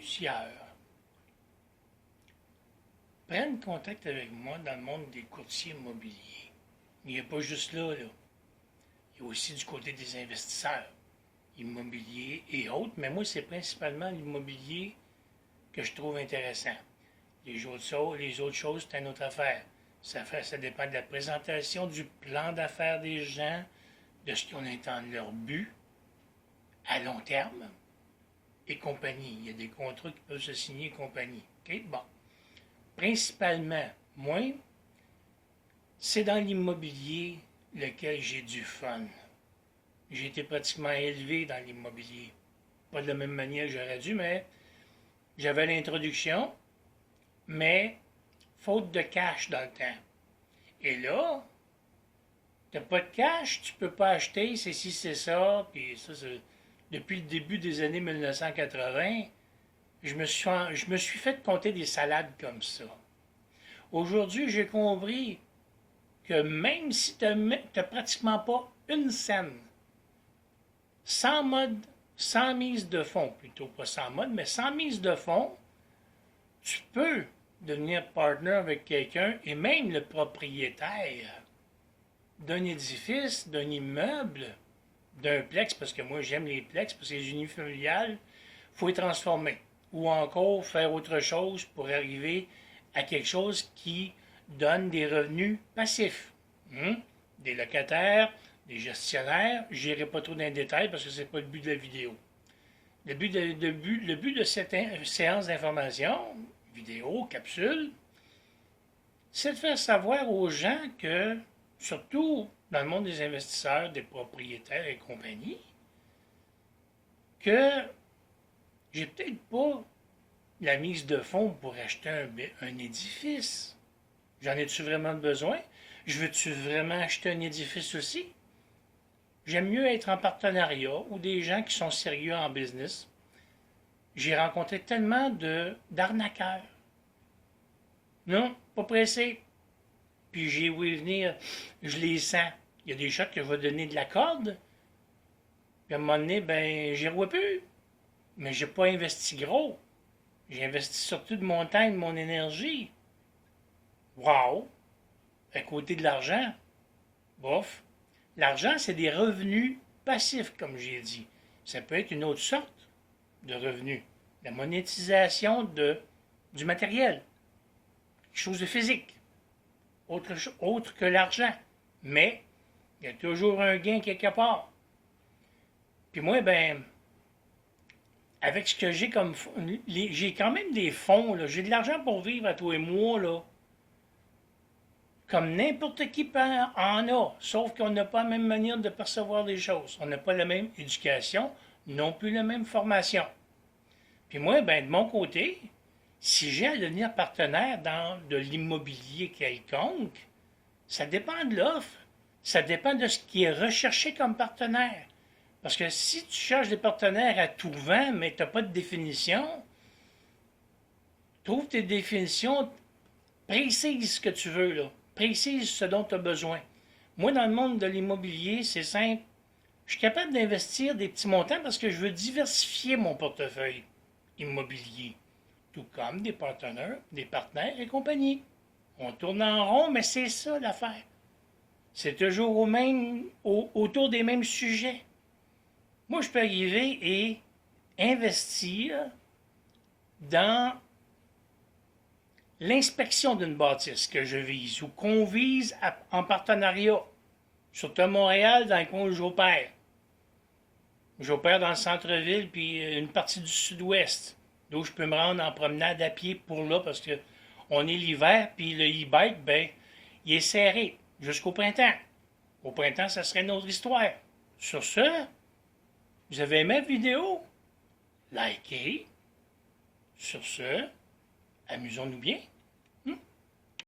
plusieurs prennent contact avec moi dans le monde des courtiers immobiliers. Il n'y a pas juste là. Il y a aussi du côté des investisseurs immobiliers et autres, mais moi, c'est principalement l'immobilier que je trouve intéressant. Les autres choses, c'est une autre affaire. Ça dépend de la présentation, du plan d'affaires des gens, de ce qu'on entend de leur but à long terme et compagnie. Il y a des contrats qui peuvent se signer et compagnie. OK? Bon. Principalement, moi, c'est dans l'immobilier lequel j'ai du fun. J'ai été pratiquement élevé dans l'immobilier. Pas de la même manière que j'aurais dû, mais j'avais l'introduction, mais faute de cash dans le temps. Et là, t'as pas de cash, tu peux pas acheter, c'est ci, c'est ça, puis ça, c'est... Depuis le début des années 1980, je me suis fait compter des salades comme ça. Aujourd'hui, j'ai compris que même si tu n'as pratiquement pas une scène, sans mode, sans mise de fonds, plutôt pas sans mode, mais sans mise de fonds, tu peux devenir partner avec quelqu'un et même le propriétaire d'un édifice, d'un immeuble, d'un plex, parce que moi j'aime les plex, parce que les unifamiliales, il faut les transformer. Ou encore faire autre chose pour arriver à quelque chose qui donne des revenus passifs. Des locataires, des gestionnaires, je n'irai pas trop dans les détails parce que ce n'est pas le but de la vidéo. Le but de cette séance d'information, vidéo, capsule, c'est de faire savoir aux gens que, surtout dans le monde des investisseurs, des propriétaires et compagnie, que j'ai peut-être pas la mise de fonds pour acheter un édifice. J'en ai-tu vraiment besoin? Je veux-tu vraiment acheter un édifice aussi? J'aime mieux être en partenariat ou des gens qui sont sérieux en business. J'ai rencontré tellement d'arnaqueurs. Non, pas pressé. Puis j'ai vu venir, je les sens. Il y a des shots que je vais donner de la corde. Puis à un moment donné, ben, j'y revois plus. Mais j'ai pas investi gros. J'ai investi surtout de mon temps et de mon énergie. Wow! À côté de l'argent, bof. L'argent, c'est des revenus passifs, comme j'ai dit. Ça peut être une autre sorte de revenus. La monétisation du matériel. Quelque chose de physique. Autre que l'argent. Mais, il y a toujours un gain quelque part. Puis moi, ben, avec ce que j'ai comme j'ai quand même des fonds, là. J'ai de l'argent pour vivre à tous les mois, là. Comme n'importe qui en a, sauf qu'on n'a pas la même manière de percevoir les choses. On n'a pas la même éducation, non plus la même formation. Puis moi, ben, de mon côté, si j'ai à devenir partenaire dans de l'immobilier quelconque, ça dépend de l'offre, ça dépend de ce qui est recherché comme partenaire. Parce que si tu cherches des partenaires à tout vent, mais tu n'as pas de définition, trouve tes définitions, précise ce que tu veux, là. Précise ce dont tu as besoin. Moi, dans le monde de l'immobilier, c'est simple. Je suis capable d'investir des petits montants parce que je veux diversifier mon portefeuille immobilier, tout comme des partenaires et compagnie. On tourne en rond, mais c'est ça l'affaire. C'est toujours autour des mêmes sujets. Moi, je peux arriver et investir dans l'inspection d'une bâtisse que je vise ou qu'on vise en partenariat, surtout à Montréal, dans le coin où j'opère. J'opère dans le centre-ville, puis une partie du sud-ouest, d'où je peux me rendre en promenade à pied pour là, parce que on est l'hiver, puis le e-bike, ben, il est serré jusqu'au printemps. Au printemps, ça serait une autre histoire. Sur ce, vous avez aimé la vidéo? Likez. Sur ce, amusons-nous bien.